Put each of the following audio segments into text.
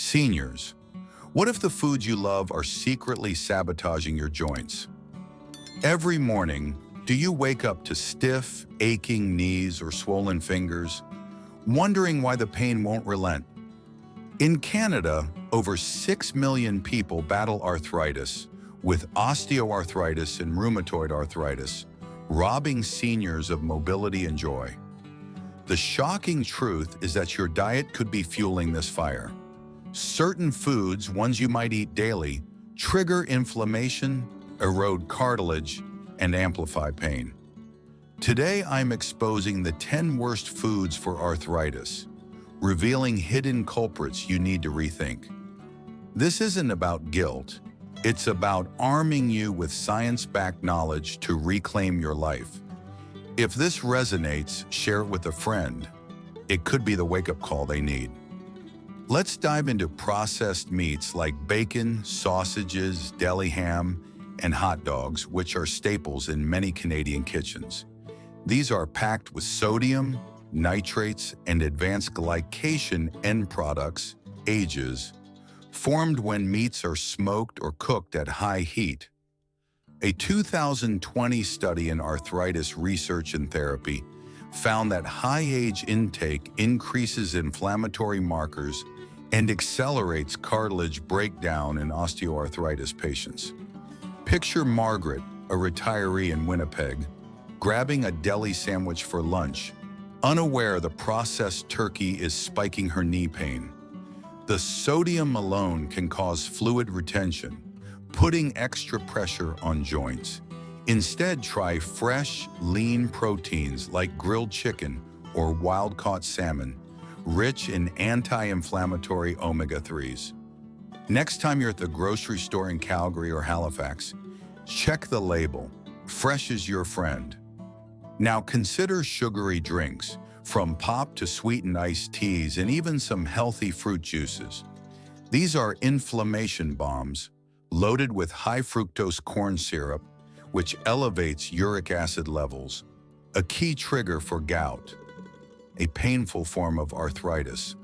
Seniors, what if the foods you love are secretly sabotaging your joints? Every morning, do you wake up to stiff, aching knees or swollen fingers, wondering why the pain won't relent? In Canada, over 6 million people battle arthritis, with osteoarthritis and rheumatoid arthritis, robbing seniors of mobility and joy. The shocking truth is that your diet could be fueling this fire. Certain foods, ones you might eat daily, trigger inflammation, erode cartilage, and amplify pain. Today, I'm exposing the 10 worst foods for arthritis, revealing hidden culprits you need to rethink. This isn't about guilt. It's about arming you with science-backed knowledge to reclaim your life. If this resonates, share it with a friend. It could be the wake-up call they need. Let's dive into processed meats like bacon, sausages, deli ham, and hot dogs, which are staples in many Canadian kitchens. These are packed with sodium, nitrates, and advanced glycation end products, AGEs, formed when meats are smoked or cooked at high heat. A 2020 study in arthritis research and therapy found that high age intake increases inflammatory markers and accelerates cartilage breakdown in osteoarthritis patients. Picture Margaret, a retiree in Winnipeg, grabbing a deli sandwich for lunch, unaware the processed turkey is spiking her knee pain. The sodium alone can cause fluid retention, putting extra pressure on joints. Instead, try fresh, lean proteins like grilled chicken or wild-caught salmon, rich in anti-inflammatory omega-3s. Next time you're at the grocery store in Calgary or Halifax, check the label. Fresh is your friend. Now consider sugary drinks, from pop to sweetened iced teas and even some healthy fruit juices. These are inflammation bombs, loaded with high fructose corn syrup, which elevates uric acid levels, a key trigger for gout, a painful form of arthritis.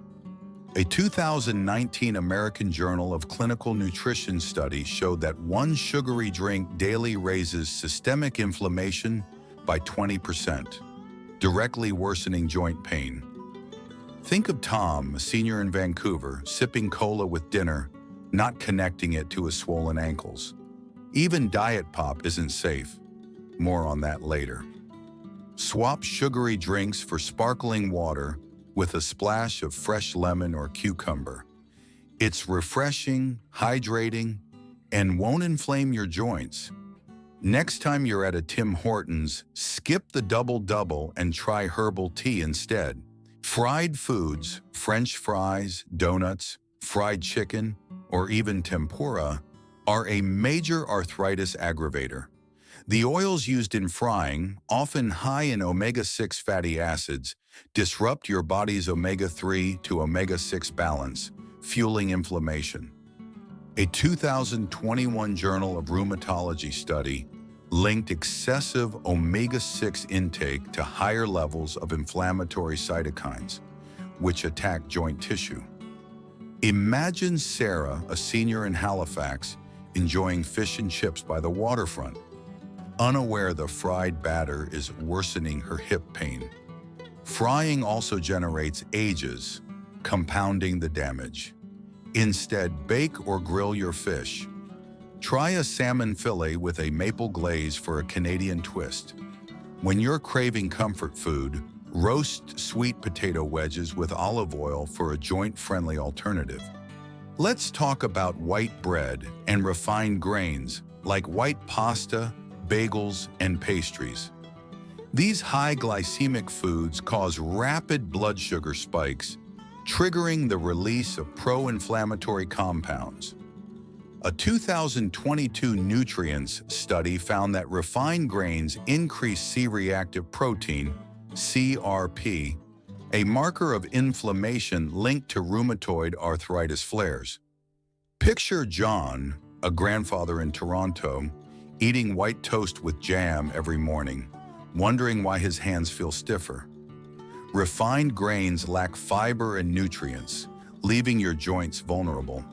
A 2019 American Journal of Clinical Nutrition study showed that one sugary drink daily raises systemic inflammation by 20%, directly worsening joint pain. Think of Tom, a senior in Vancouver, sipping cola with dinner, not connecting it to his swollen ankles. Even diet pop isn't safe. More on that later. Swap sugary drinks for sparkling water with a splash of fresh lemon or cucumber. It's refreshing, hydrating, and won't inflame your joints. Next time you're at a Tim Hortons, skip the double-double and try herbal tea instead. Fried foods, French fries, donuts, fried chicken, or even tempura, are a major arthritis aggravator. The oils used in frying, often high in omega-6 fatty acids, disrupt your body's omega-3 to omega-6 balance, fueling inflammation. A 2021 Journal of Rheumatology study linked excessive omega-6 intake to higher levels of inflammatory cytokines, which attack joint tissue. Imagine Sarah, a senior in Halifax, enjoying fish and chips by the waterfront, unaware the fried batter is worsening her hip pain. Frying also generates AGEs, compounding the damage. Instead, bake or grill your fish. Try a salmon fillet with a maple glaze for a Canadian twist. When you're craving comfort food, roast sweet potato wedges with olive oil for a joint-friendly alternative. Let's talk about white bread and refined grains like white pasta, bagels, and pastries. These high glycemic foods cause rapid blood sugar spikes, triggering the release of pro-inflammatory compounds. A 2022 nutrients study found that refined grains increase C-reactive protein, CRP, a marker of inflammation linked to rheumatoid arthritis flares. Picture John, a grandfather in Toronto, eating white toast with jam every morning, wondering why his hands feel stiffer. Refined grains lack fiber and nutrients, leaving your joints vulnerable.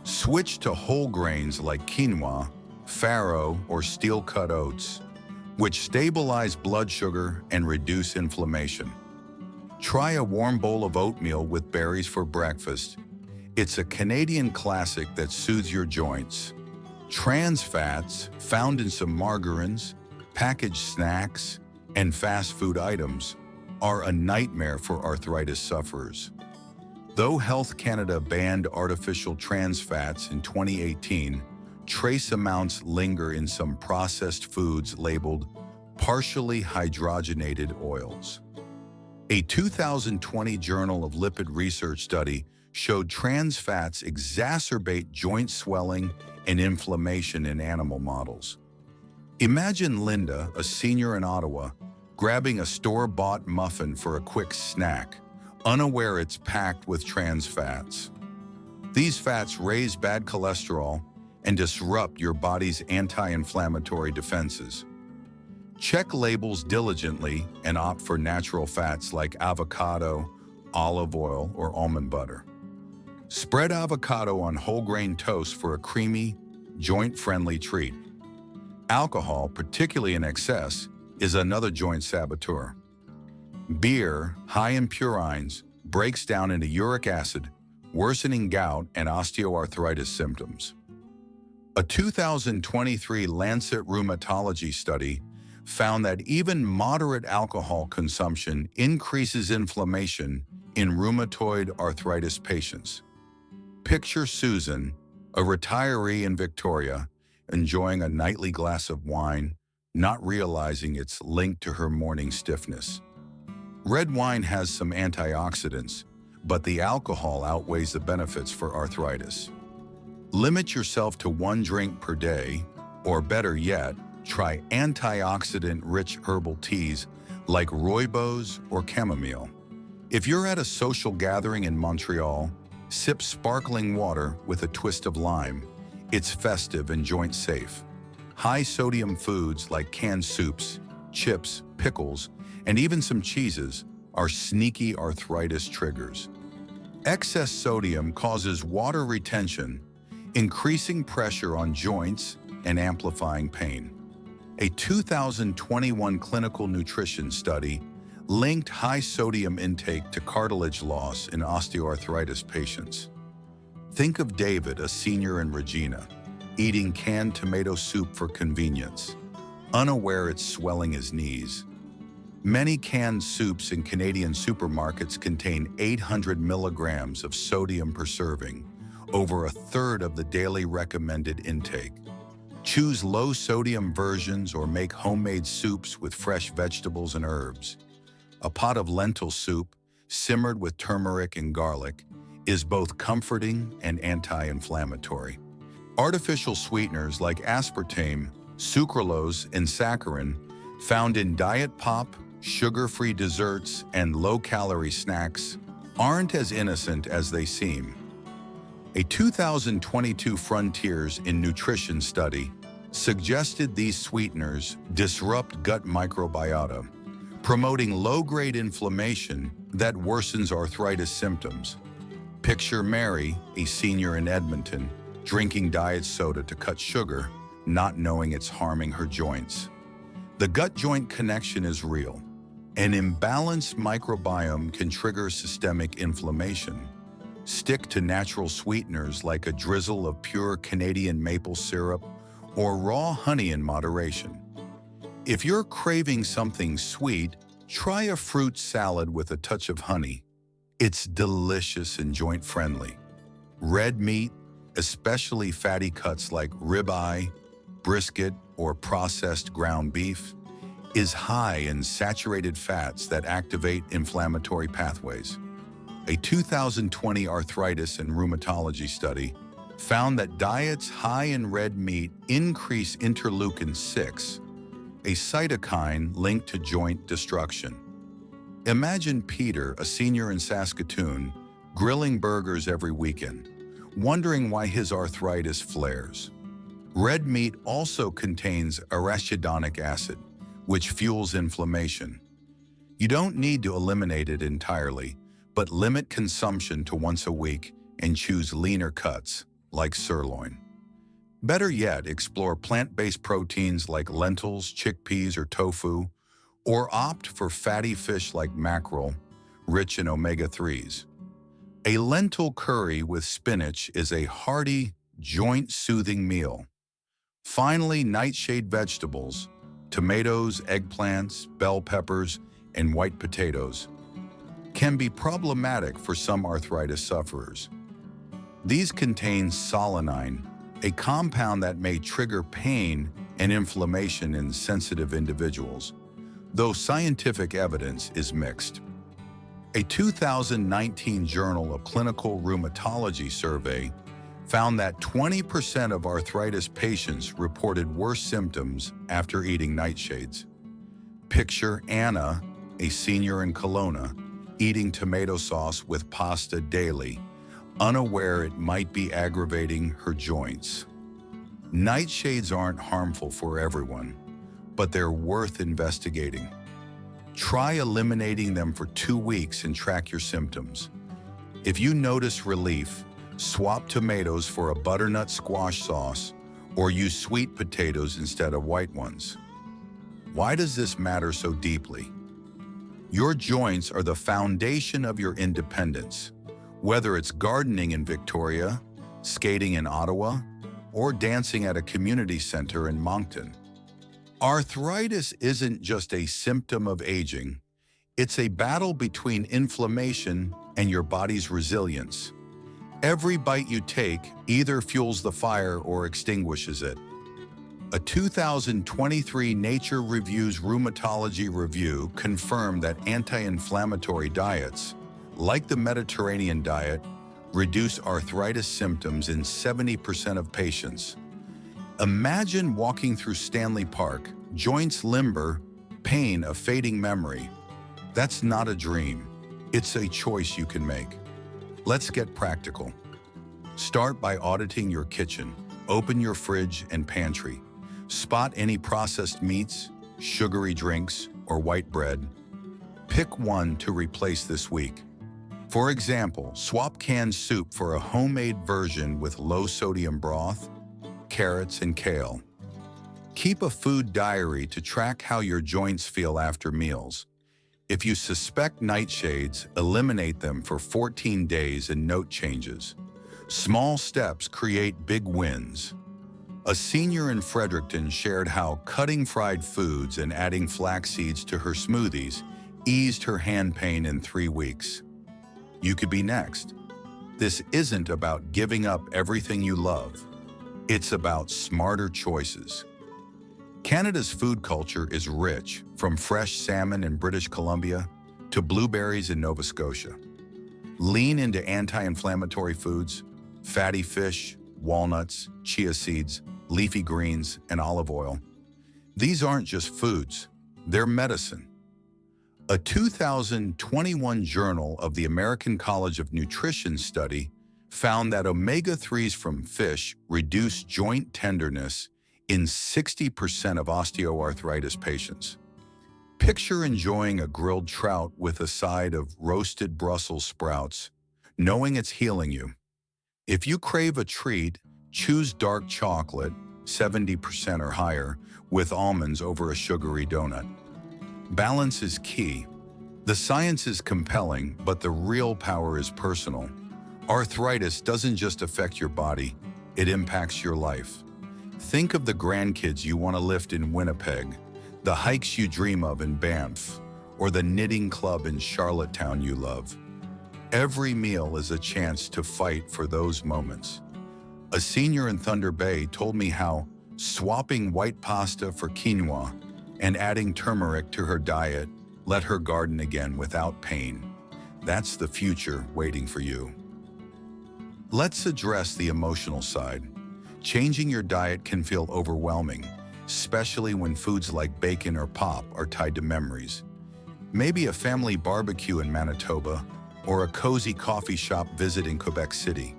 Switch to whole grains like quinoa, farro, or steel-cut oats, which stabilize blood sugar and reduce inflammation. Try a warm bowl of oatmeal with berries for breakfast. It's a Canadian classic that soothes your joints. Trans fats, found in some margarines, packaged snacks, and fast food items, are a nightmare for arthritis sufferers. Though Health Canada banned artificial trans fats in 2018, trace amounts linger in some processed foods labeled partially hydrogenated oils. A 2020 Journal of Lipid Research study showed trans fats exacerbate joint swelling and inflammation in animal models. Imagine Linda, a senior in Ottawa, grabbing a store-bought muffin for a quick snack, unaware it's packed with trans fats. These fats raise bad cholesterol and disrupt your body's anti-inflammatory defenses. Check labels diligently and opt for natural fats like avocado, olive oil, or almond butter. Spread avocado on whole grain toast for a creamy, joint-friendly treat. Alcohol, particularly in excess, is another joint saboteur. Beer, high in purines, breaks down into uric acid, worsening gout and osteoarthritis symptoms. A 2023 Lancet Rheumatology study found that even moderate alcohol consumption increases inflammation in rheumatoid arthritis patients. Picture Susan, a retiree in Victoria, enjoying a nightly glass of wine, not realizing it's linked to her morning stiffness. Red wine has some antioxidants, but the alcohol outweighs the benefits for arthritis. Limit yourself to 1 drink per day, or better yet, try antioxidant-rich herbal teas like rooibos or chamomile. If you're at a social gathering in Montreal, sip sparkling water with a twist of lime. It's festive and joint-safe. High-sodium foods like canned soups, chips, pickles, and even some cheeses are sneaky arthritis triggers. Excess sodium causes water retention, increasing pressure on joints and amplifying pain. A 2021 clinical nutrition study linked high sodium intake to cartilage loss in osteoarthritis patients. Think of David, a senior in Regina, eating canned tomato soup for convenience, unaware it's swelling his knees. Many canned soups in Canadian supermarkets contain 800 milligrams of sodium per serving, over a third of the daily recommended intake. Choose low-sodium versions or make homemade soups with fresh vegetables and herbs. A pot of lentil soup, simmered with turmeric and garlic, is both comforting and anti-inflammatory. Artificial sweeteners like aspartame, sucralose, and saccharin, found in diet pop, sugar-free desserts, and low-calorie snacks, aren't as innocent as they seem. A 2022 Frontiers in Nutrition study suggested these sweeteners disrupt gut microbiota, promoting low-grade inflammation that worsens arthritis symptoms. Picture Mary, a senior in Edmonton, drinking diet soda to cut sugar, not knowing it's harming her joints. The gut-joint connection is real. An imbalanced microbiome can trigger systemic inflammation. Stick to natural sweeteners like a drizzle of pure Canadian maple syrup or raw honey in moderation. If you're craving something sweet, try a fruit salad with a touch of honey. It's delicious and joint-friendly. Red meat, especially fatty cuts like ribeye, brisket, or processed ground beef, is high in saturated fats that activate inflammatory pathways. A 2020 arthritis and rheumatology study found that diets high in red meat increase interleukin-6, a cytokine linked to joint destruction. Imagine Peter, a senior in Saskatoon, grilling burgers every weekend, wondering why his arthritis flares. Red meat also contains arachidonic acid, which fuels inflammation. You don't need to eliminate it entirely, but limit consumption to once a week and choose leaner cuts, like sirloin. Better yet, explore plant-based proteins like lentils, chickpeas, or tofu, or opt for fatty fish like mackerel, rich in omega-3s. A lentil curry with spinach is a hearty, joint-soothing meal. Finally, nightshade vegetables, tomatoes, eggplants, bell peppers, and white potatoes, can be problematic for some arthritis sufferers. These contain solanine, a compound that may trigger pain and inflammation in sensitive individuals, though scientific evidence is mixed. A 2019 Journal of Clinical Rheumatology survey found that 20% of arthritis patients reported worse symptoms after eating nightshades. Picture Anna, a senior in Kelowna, eating tomato sauce with pasta daily, unaware it might be aggravating her joints. Nightshades aren't harmful for everyone, but they're worth investigating. Try eliminating them for 2 weeks and track your symptoms. If you notice relief, swap tomatoes for a butternut squash sauce or use sweet potatoes instead of white ones. Why does this matter so deeply? Your joints are the foundation of your independence. Whether it's gardening in Victoria, skating in Ottawa, or dancing at a community center in Moncton. Arthritis isn't just a symptom of aging. It's a battle between inflammation and your body's resilience. Every bite you take either fuels the fire or extinguishes it. A 2023 Nature Reviews Rheumatology review confirmed that anti-inflammatory diets, like the Mediterranean diet, reduce arthritis symptoms in 70% of patients. Imagine walking through Stanley Park, joints limber, pain a fading memory. That's not a dream. It's a choice you can make. Let's get practical. Start by auditing your kitchen. Open your fridge and pantry. Spot any processed meats, sugary drinks, or white bread. Pick one to replace this week. For example, swap canned soup for a homemade version with low-sodium broth, carrots, and kale. Keep a food diary to track how your joints feel after meals. If you suspect nightshades, eliminate them for 14 days and note changes. Small steps create big wins. A senior in Fredericton shared how cutting fried foods and adding flax seeds to her smoothies eased her hand pain in 3 weeks. You could be next. This isn't about giving up everything you love. It's about smarter choices. Canada's food culture is rich, from fresh salmon in British Columbia to blueberries in Nova Scotia. Lean into anti-inflammatory foods, fatty fish, walnuts, chia seeds, leafy greens, and olive oil. These aren't just foods, they're medicine. A 2021 Journal of the American College of Nutrition study found that omega-3s from fish reduce joint tenderness in 60% of osteoarthritis patients. Picture enjoying a grilled trout with a side of roasted Brussels sprouts, knowing it's healing you. If you crave a treat, choose dark chocolate, 70% or higher, with almonds over a sugary donut. Balance is key. The science is compelling, but the real power is personal. Arthritis doesn't just affect your body, it impacts your life. Think of the grandkids you want to lift in Winnipeg, the hikes you dream of in Banff, or the knitting club in Charlottetown you love. Every meal is a chance to fight for those moments. A senior in Thunder Bay told me how swapping white pasta for quinoa and adding turmeric to her diet let her garden again without pain. That's the future waiting for you. Let's address the emotional side. Changing your diet can feel overwhelming, especially when foods like bacon or pop are tied to memories. Maybe a family barbecue in Manitoba or a cozy coffee shop visit in Quebec City.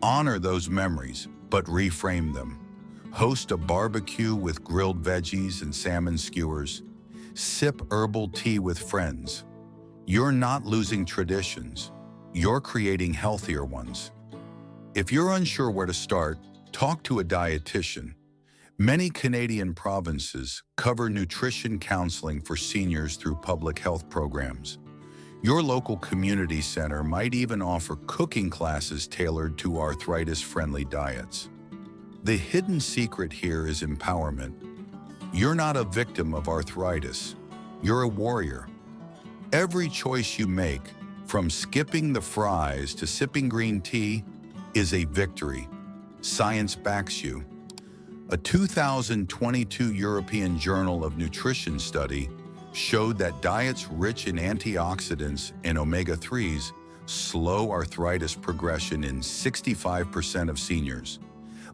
Honor those memories, but reframe them. Host a barbecue with grilled veggies and salmon skewers. Sip herbal tea with friends. You're not losing traditions. You're creating healthier ones. If you're unsure where to start, talk to a dietitian. Many Canadian provinces cover nutrition counseling for seniors through public health programs. Your local community center might even offer cooking classes tailored to arthritis-friendly diets. The hidden secret here is empowerment. You're not a victim of arthritis. You're a warrior. Every choice you make, from skipping the fries to sipping green tea, is a victory. Science backs you. A 2022 European Journal of Nutrition study showed that diets rich in antioxidants and omega-3s slow arthritis progression in 65% of seniors.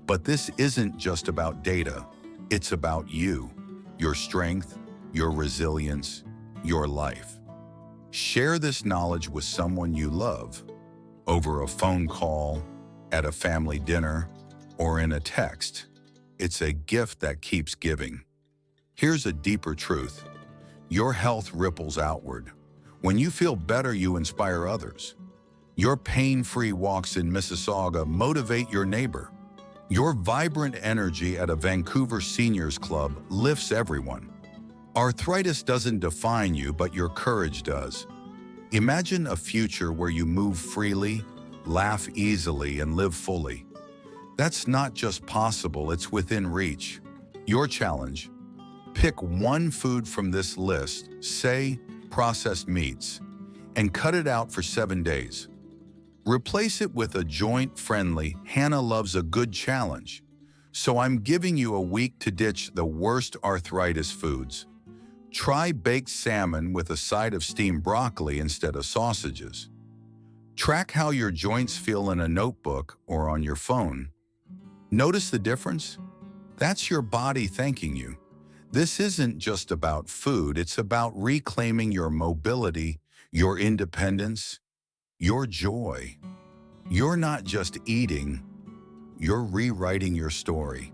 But this isn't just about data. It's about you, your strength, your resilience, your life. Share this knowledge with someone you love, over a phone call, at a family dinner, or in a text. It's a gift that keeps giving. Here's a deeper truth. Your health ripples outward. When you feel better, you inspire others. Your pain-free walks in Mississauga motivate your neighbor. Your vibrant energy at a Vancouver seniors club lifts everyone. Arthritis doesn't define you, but your courage does. Imagine a future where you move freely, laugh easily, and live fully. That's not just possible, it's within reach. Your challenge: pick one food from this list, say processed meats, and cut it out for 7 days. Replace it with a joint-friendly, Hannah loves a good challenge. So I'm giving you a week to ditch the worst arthritis foods. Try baked salmon with a side of steamed broccoli instead of sausages. Track how your joints feel in a notebook or on your phone. Notice the difference? That's your body thanking you. This isn't just about food, it's about reclaiming your mobility, your independence, your joy. You're not just eating, you're rewriting your story.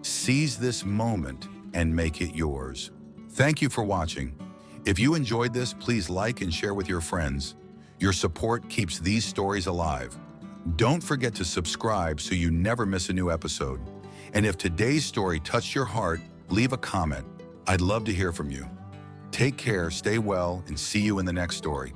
Seize this moment and make it yours. Thank you for watching. If you enjoyed this, please like and share with your friends. Your support keeps these stories alive. Don't forget to subscribe so you never miss a new episode. And if today's story touched your heart, leave a comment. I'd love to hear from you. Take care, stay well, and see you in the next story.